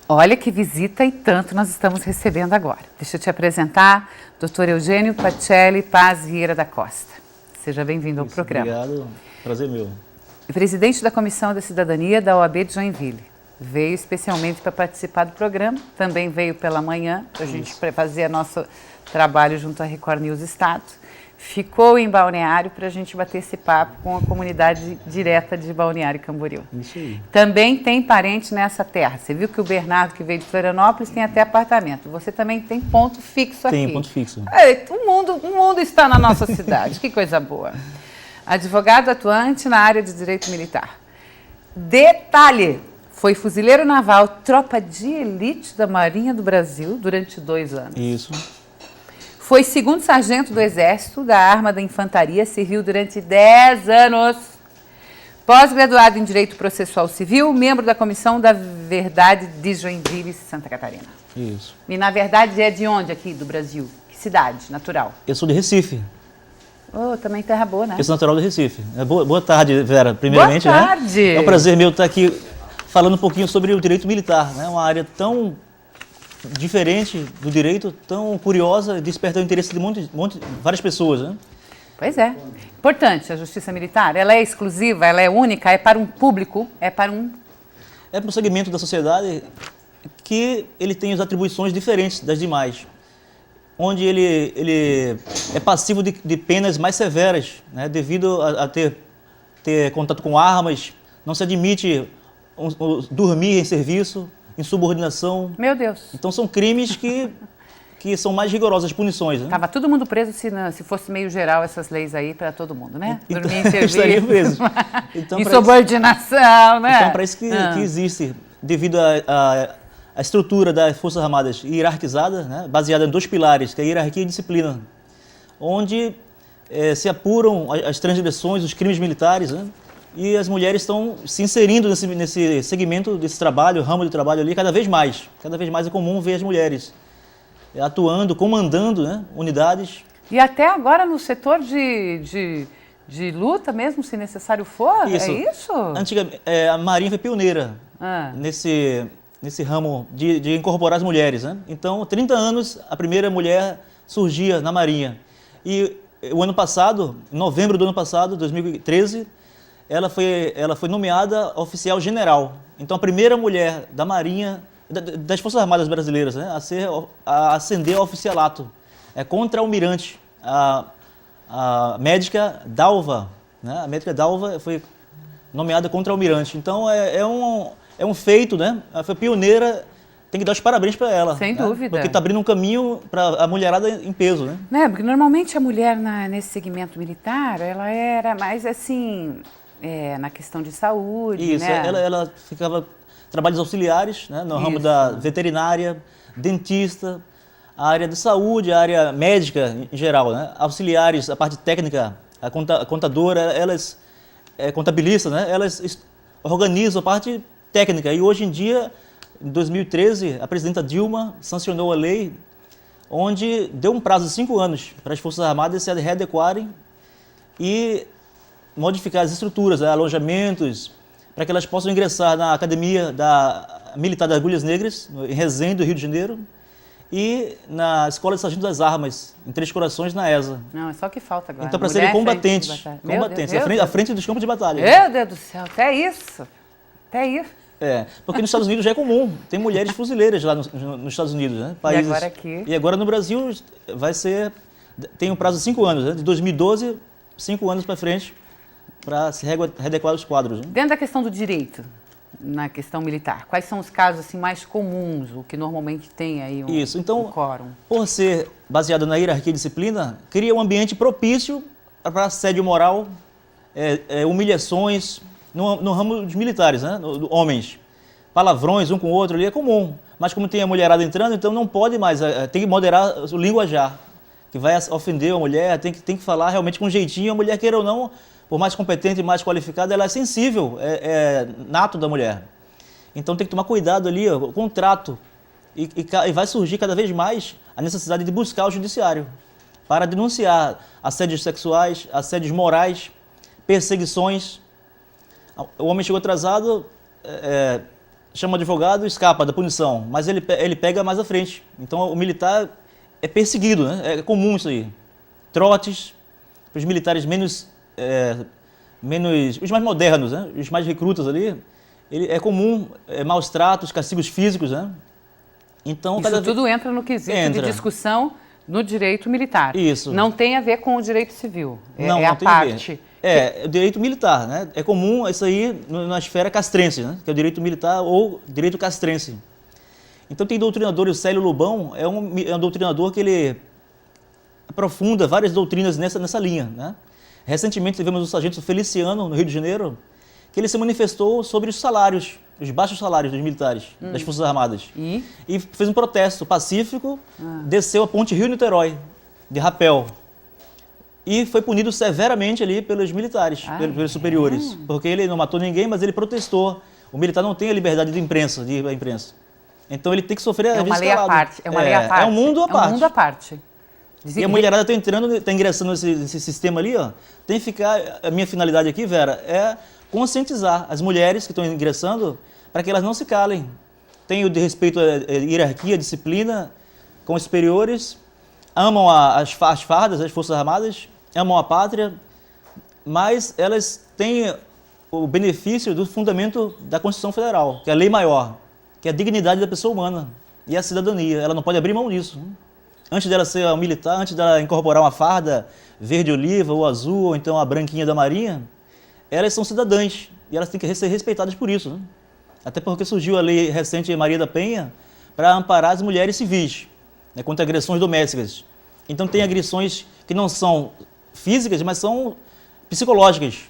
Olha que visita e tanto nós estamos recebendo agora. Deixa eu te apresentar, Dr. Eugênio Pacelli Paz Vieira da Costa. Seja bem-vindo ao programa. Obrigado, prazer meu. Presidente da Comissão da Cidadania da OAB de Joinville. Veio especialmente para participar do programa, também veio pela manhã, para a gente fazer nosso trabalho junto à Record News Estado. Ficou em Balneário para a gente bater esse papo com a comunidade direta de Balneário Camboriú. Isso aí. Também tem parente nessa terra. Você viu que o Bernardo, que veio de Florianópolis, tem até apartamento. Você também tem ponto fixo aqui. Tem ponto fixo. O mundo está na nossa cidade. Que coisa boa. Advogado atuante na área de direito militar. Detalhe, foi fuzileiro naval, tropa de elite da Marinha do Brasil durante 2 anos. Isso. Foi segundo sargento do Exército da Arma da Infantaria, serviu durante 10 anos. Pós-graduado em Direito Processual Civil, membro da Comissão da Verdade de Joinville, Santa Catarina. Isso. E na verdade é de onde aqui do Brasil? Que cidade natural? Eu sou de Recife. Oh, também terra boa, né? Eu sou natural de Recife. Boa tarde, Vera, primeiramente. Boa tarde. Né? É um prazer meu estar aqui falando um pouquinho sobre o direito militar, né? Uma área tão diferente do direito, tão curiosa, desperta o interesse de várias pessoas, né? Pois é. Importante, a justiça militar, ela é exclusiva, ela é única, é para um público, é para um segmento da sociedade que ele tem as atribuições diferentes das demais, onde ele é passivo de penas mais severas, né? Devido a ter contato com armas, não se admite dormir em serviço, insubordinação. Meu Deus. Então são crimes que são mais rigorosas as punições, né? Tava todo mundo preso se fosse meio geral essas leis aí para todo mundo, né? Então, dormir em serviço. Estaria preso. Então, insubordinação, né? Então, para isso que existe, devido à estrutura das Forças Armadas hierarquizada, né? Baseada em 2 pilares, que é a hierarquia e a disciplina, onde se apuram as transgressões, os crimes militares, né? E as mulheres estão se inserindo nesse segmento desse trabalho, ramo de trabalho ali, cada vez mais. Cada vez mais é comum ver as mulheres atuando, comandando, né, unidades. E até agora no setor de luta mesmo, se necessário for? Isso. É isso? Antigamente, a Marinha foi pioneira nesse ramo de incorporar as mulheres, né? Então, 30 anos, a primeira mulher surgia na Marinha. E o ano passado, em novembro do ano passado, 2013, ela foi nomeada oficial general. Então, a primeira mulher da Marinha, das Forças Armadas Brasileiras, né, a ascender ao oficialato. É contra-almirante. A médica Dalva, né, a médica Dalva foi nomeada contra-almirante. Então, é um feito, né? Ela foi pioneira, tem que dar os parabéns para ela. Sem né? dúvida. Porque está abrindo um caminho para a mulherada em peso, né? Porque normalmente a mulher nesse segmento militar, ela era mais assim, na questão de saúde, Isso, né? ela ficava trabalhos auxiliares, né, no ramo da veterinária, dentista, a área de saúde, a área médica em geral, né? Auxiliares, a parte técnica, a contadora, elas contabilistas, né? Elas organizam a parte técnica. E hoje em dia, em 2013, a presidenta Dilma sancionou a lei onde deu um prazo de 5 anos para as Forças Armadas se readequarem e modificar as estruturas, alojamentos, para que elas possam ingressar na Academia Militar das Agulhas Negras, em Resende, Rio de Janeiro, e na Escola de Sargento das Armas, em Três Corações, na ESA. Não, é só o que falta agora. Então, para serem combatentes, à frente dos campos de batalha. Meu Deus do céu, até isso. Porque nos Estados Unidos já é comum, tem mulheres fuzileiras lá nos Estados Unidos, né? Países. E agora aqui? E agora no Brasil tem um prazo de 5 anos, né? De 2012, 5 anos para frente, para se readequar os quadros. Né? Dentro da questão do direito, na questão militar, quais são os casos assim, mais comuns, o que normalmente tem aí um quórum? Por ser baseado na hierarquia e disciplina, cria um ambiente propício para assédio moral, humilhações, no ramo dos militares, né? Homens. Palavrões um com o outro ali é comum, mas como tem a mulherada entrando, então não pode mais, tem que moderar o linguajar, que vai ofender a mulher, tem que falar realmente com jeitinho, a mulher queira ou não, por mais competente e mais qualificada, ela é sensível, é nato da mulher. Então tem que tomar cuidado ali com o trato. E vai surgir cada vez mais a necessidade de buscar o judiciário para denunciar assédios sexuais, assédios morais, perseguições. O homem chegou atrasado, chama o advogado e escapa da punição, mas ele pega mais à frente. Então o militar é perseguido, né? É comum isso aí. Trotes, os militares menos, os mais modernos, né? Os mais recrutas ali, é comum maus tratos, castigos físicos, né? Então, isso tudo entra no quesito de discussão no direito militar. Isso. Não tem a ver com o direito civil. Não, é não a tem parte. o direito militar, né? É comum isso aí na esfera castrense, né? Que é o direito militar ou direito castrense. Então tem doutrinador, o Célio Lobão é um doutrinador que ele aprofunda várias doutrinas nessa linha, né? Recentemente tivemos o sargento Feliciano, no Rio de Janeiro, que ele se manifestou sobre os salários, os baixos salários dos militares, das Forças Armadas. E fez um protesto pacífico, desceu a ponte Rio-Niterói, de rapel. E foi punido severamente ali pelos militares, pelos superiores. Porque ele não matou ninguém, mas ele protestou. O militar não tem a liberdade de imprensa, Então ele tem que sofrer a uma lei à parte. É uma lei à parte. É um mundo à parte. É um mundo à parte. E a mulherada está ingressando nesse sistema ali, ó. Tem que ficar, a minha finalidade aqui, Vera, é conscientizar as mulheres que estão ingressando para que elas não se calem. Tem o de respeito à hierarquia, à disciplina com os superiores, amam as fardas, as Forças Armadas, amam a pátria, mas elas têm o benefício do fundamento da Constituição Federal, que é a lei maior, que é a dignidade da pessoa humana e a cidadania. Ela não pode abrir mão disso. Antes dela ser um militar, antes dela incorporar uma farda verde-oliva ou azul, ou então a branquinha da Marinha, elas são cidadãs e elas têm que ser respeitadas por isso. Né? Até porque surgiu a lei recente Maria da Penha para amparar as mulheres civis, né, contra agressões domésticas. Então tem agressões que não são físicas, mas são psicológicas.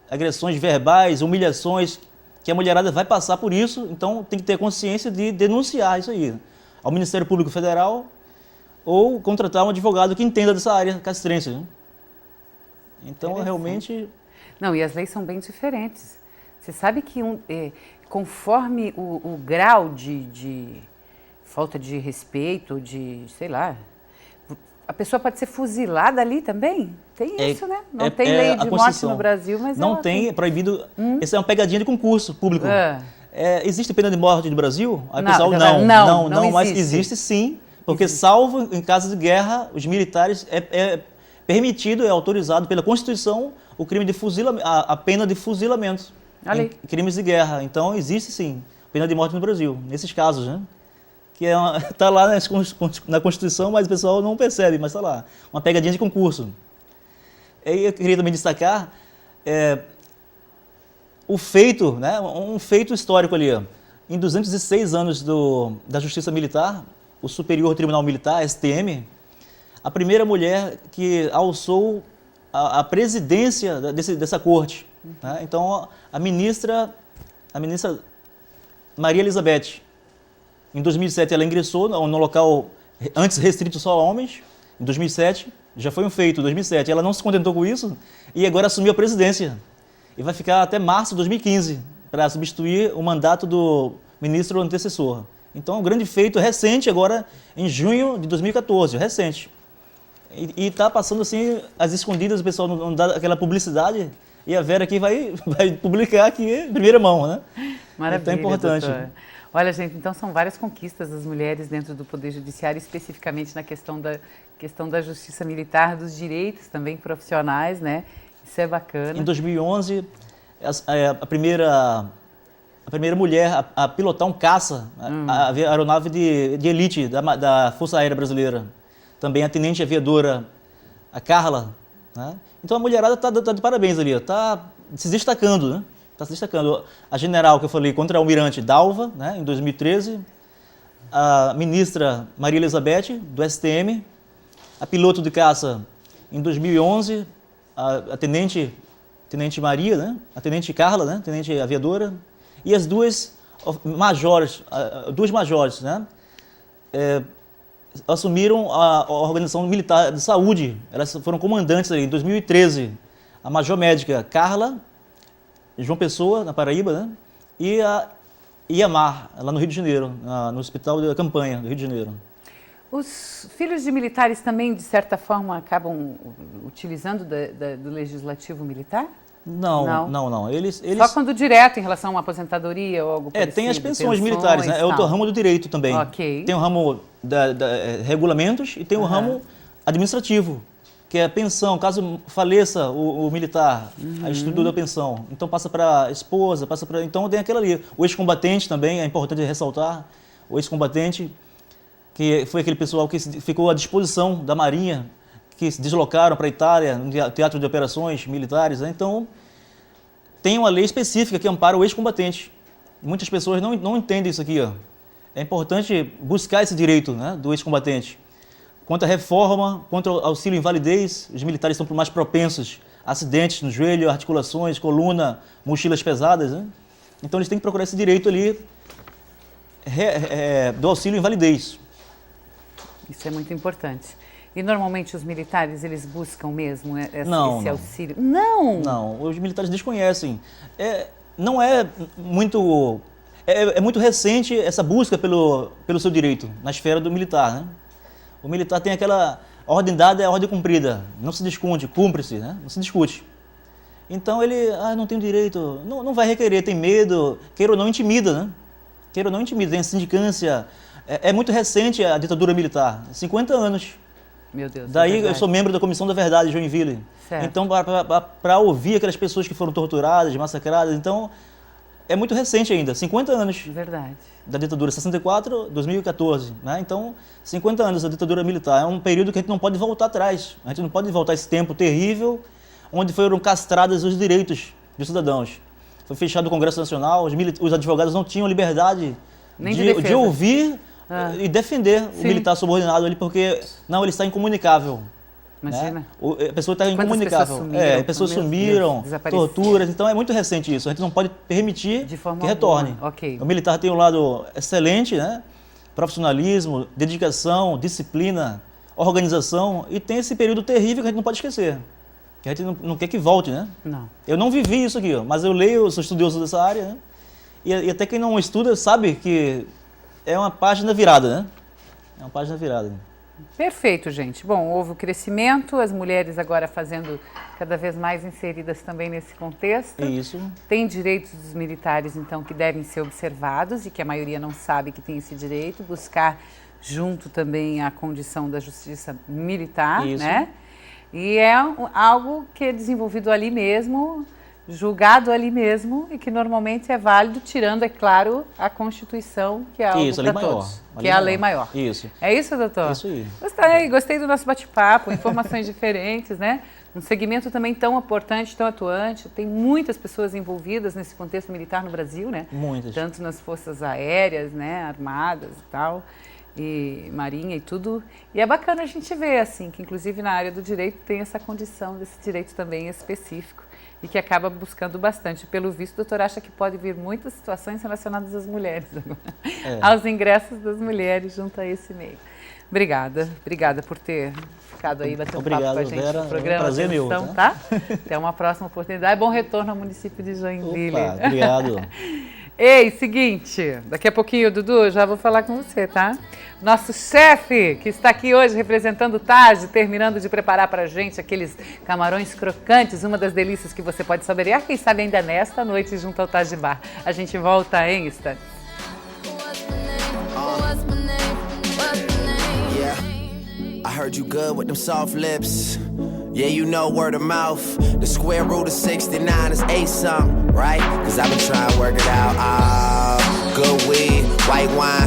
Agressões verbais, humilhações, que a mulherada vai passar por isso, então tem que ter consciência de denunciar isso aí ao Ministério Público Federal ou contratar um advogado que entenda dessa área castrense. Né? Então, realmente... Não, e as leis são bem diferentes. Você sabe que conforme o grau de falta de respeito, sei lá, a pessoa pode ser fuzilada ali também? Tem isso, né? Não tem lei de morte no Brasil, mas não tem, é proibido. Essa é uma pegadinha de concurso público. Existe pena de morte no Brasil? Aí pessoal, não, mas existe sim, porque salvo em casos de guerra, os militares é permitido, é autorizado pela Constituição o crime de fuzilamento, a pena de fuzilamento em crimes de guerra. Então existe sim pena de morte no Brasil, nesses casos, né? Que está lá na Constituição, mas o pessoal não percebe, mas está lá. Uma pegadinha de concurso. E eu queria também destacar o feito, né, um feito histórico ali. Ó. Em 206 anos da Justiça Militar, o Superior Tribunal Militar, STM, a primeira mulher que alçou a presidência dessa corte. Né? Então, a ministra Maria Elizabeth, em 2007 ela ingressou no local antes restrito só a homens, em 2007, já foi um feito, em 2007, ela não se contentou com isso e agora assumiu a presidência. E vai ficar até março de 2015 para substituir o mandato do ministro antecessor. Então, um grande feito recente agora, em junho de 2014, recente. E está passando assim, as escondidas, o pessoal não dá aquela publicidade e a Vera aqui vai publicar aqui em primeira mão, né? Maravilha, então é importante. Doutor. Olha, gente, então são várias conquistas das mulheres dentro do Poder Judiciário, especificamente na questão da justiça militar, dos direitos também profissionais, né? Isso é bacana. Em 2011, a primeira mulher a pilotar um caça, a aeronave de elite da Força Aérea Brasileira. Também a tenente aviadora, a Carla. Né? Então a mulherada está de parabéns ali, está se destacando, né? Está se destacando. A general que eu falei, contra-almirante Dalva, né, em 2013, a ministra Maria Elizabeth, do STM, a piloto de caça em 2011, a tenente Maria, né, a tenente Carla, né, tenente aviadora, e as duas majores, né, assumiram a Organização Militar de Saúde. Elas foram comandantes ali, em 2013, a major médica Carla João Pessoa, na Paraíba, né? E a Iamar, lá no Rio de Janeiro, no Hospital da Campanha do Rio de Janeiro. Os filhos de militares também, de certa forma, acabam utilizando do legislativo militar? Não. Eles... Só quando direto em relação a uma aposentadoria ou algo parecido. Tem as pensões militares, né? É outro ramo do direito também. Ok. Tem o ramo regulamentos e tem o ramo administrativo, que é a pensão, caso faleça o militar, a estrutura da pensão. Então passa para a esposa, então tem aquela ali. O ex-combatente também, é importante ressaltar, o ex-combatente, que foi aquele pessoal que ficou à disposição da Marinha, que se deslocaram para a Itália, no teatro de operações militares, né? Então tem uma lei específica que ampara o ex-combatente. Muitas pessoas não entendem isso aqui, ó. É importante buscar esse direito, né, do ex-combatente. Quanto à reforma, quanto ao auxílio invalidez, os militares são mais propensos a acidentes no joelho, articulações, coluna, mochilas pesadas, né? Então eles têm que procurar esse direito ali do auxílio invalidez. Isso é muito importante. E normalmente os militares, eles buscam mesmo esse auxílio? Não, os militares desconhecem. Não é muito... É muito recente essa busca pelo seu direito na esfera do militar, né? O militar tem aquela ordem dada é a ordem cumprida, não se discute, cumpre-se, né? Não se discute. Então ele, não tem direito, não vai requerer, tem medo, queira ou não intimida, né? Queira ou não intimida, tem a sindicância. É muito recente a ditadura militar, 50 anos. Meu Deus. Daí eu sou membro da Comissão da Verdade de Joinville. Certo. Então, para ouvir aquelas pessoas que foram torturadas, massacradas, então é muito recente ainda, 50 anos. Verdade. Da ditadura, 64, 2014, né? Então, 50 anos da ditadura militar. É um período que a gente não pode voltar atrás. A gente não pode voltar a esse tempo terrível, onde foram castrados os direitos dos cidadãos. Foi fechado o Congresso Nacional, os advogados não tinham liberdade de ouvir e defender o militar subordinado ali, porque ele está incomunicável. Imagina. Né? A pessoa está incomunicável. Pessoas sumiram, torturas. Então é muito recente isso. A gente não pode permitir que retorne. Okay. O militar tem um lado excelente, né? Profissionalismo, dedicação, disciplina, organização. E tem esse período terrível que a gente não pode esquecer. Que a gente não quer que volte, né? Não. Eu não vivi isso aqui, mas eu leio, eu sou estudioso dessa área, né? E até quem não estuda sabe que é uma página virada, né? É uma página virada. Perfeito, gente. Bom, houve o crescimento, as mulheres agora fazendo cada vez mais inseridas também nesse contexto. Isso. Tem direitos dos militares, então, que devem ser observados e que a maioria não sabe que tem esse direito, buscar junto também a condição da justiça militar, Isso. Né? E é algo que é desenvolvido ali mesmo, julgado ali mesmo e que normalmente é válido, tirando, é claro, a Constituição, que é algo para todos, que é a lei maior. Isso. É isso, doutor? Isso aí. Gostei do nosso bate-papo, informações diferentes, né? Um segmento também tão importante, tão atuante. Tem muitas pessoas envolvidas nesse contexto militar no Brasil, né? Muitas. Tanto nas forças aéreas, né? Armadas e tal, e marinha e tudo. E é bacana a gente ver, assim, que inclusive na área do direito tem essa condição desse direito também específico e que acaba buscando bastante. Pelo visto, o doutor acha que pode vir muitas situações relacionadas às mulheres agora, aos ingressos das mulheres junto a esse meio. Obrigada por ter ficado aí batendo papo com a gente no programa. Prazer meu, tá? Até uma próxima oportunidade. Bom retorno ao município de Joinville. Opa, obrigado. Ei, seguinte, daqui a pouquinho, Dudu, já vou falar com você, tá? Nosso chefe, que está aqui hoje representando o Taj, terminando de preparar pra gente aqueles camarões crocantes, uma das delícias que você pode saborear, quem sabe ainda nesta noite junto ao Taj Bar. A gente volta em instantes. I heard you good with them soft lips. Yeah, you know word of mouth. The square root of 69 is 8-something, right? Cause I've been trying to work it out. Good weed, white wine.